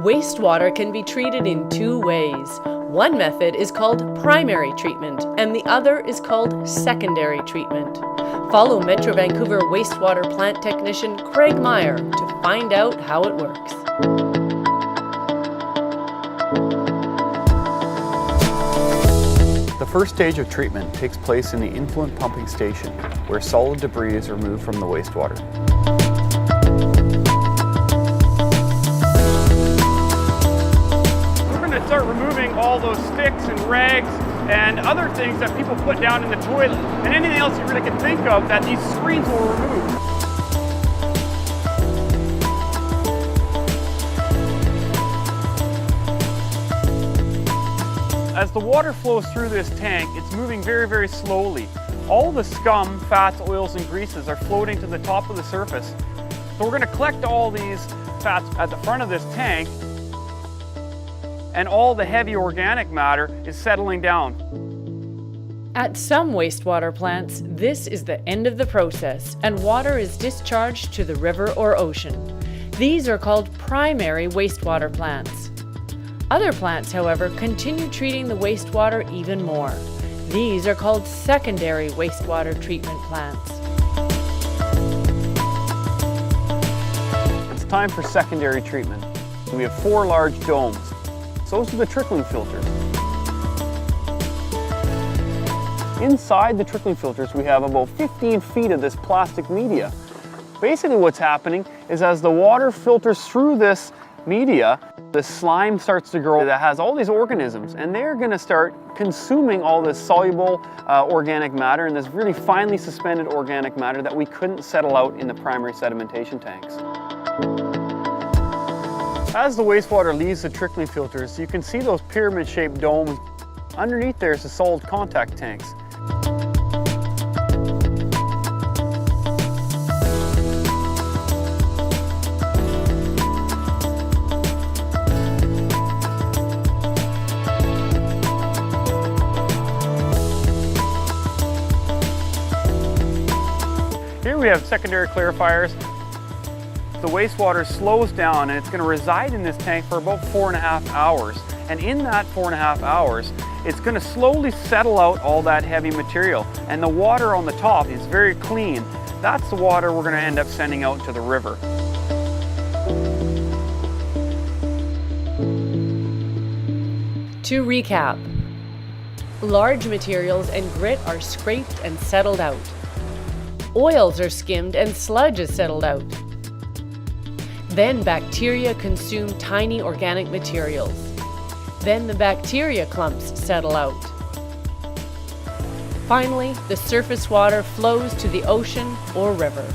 Wastewater can be treated in two ways. One method is called primary treatment, and the other is called secondary treatment. Follow Metro Vancouver wastewater plant technician Craig Meyer to find out how it works. The first stage of treatment takes place in the influent pumping station, where solid debris is removed from the wastewater. Start removing all those sticks and rags and other things that people put down in the toilet and anything else you really can think of that these screens will remove. As the water flows through this tank, it's moving very, very slowly. All the scum, fats, oils, and greases are floating to the top of the surface. So we're going to collect all these fats at the front of this tank, and all the heavy organic matter is settling down. At some wastewater plants, this is the end of the process, and water is discharged to the river or ocean. These are called primary wastewater plants. Other plants, however, continue treating the wastewater even more. These are called secondary wastewater treatment plants. It's time for secondary treatment. We have 4 large domes. Those are the trickling filters. Inside the trickling filters, we have about 15 feet of this plastic media. Basically what's happening is as the water filters through this media, the slime starts to grow that has all these organisms, and they're going to start consuming all this soluble organic matter and this really finely suspended organic matter that we couldn't settle out in the primary sedimentation tanks. As the wastewater leaves the trickling filters, you can see those pyramid-shaped domes. Underneath there is the solid contact tanks. Here we have secondary clarifiers. The wastewater slows down and it's going to reside in this tank for about 4.5 hours. And in that 4.5 hours, it's going to slowly settle out all that heavy material. And the water on the top is very clean. That's the water we're going to end up sending out to the river. To recap, large materials and grit are scraped and settled out. Oils are skimmed and sludge is settled out. Then bacteria consume tiny organic materials. Then the bacteria clumps settle out. Finally, the surface water flows to the ocean or river.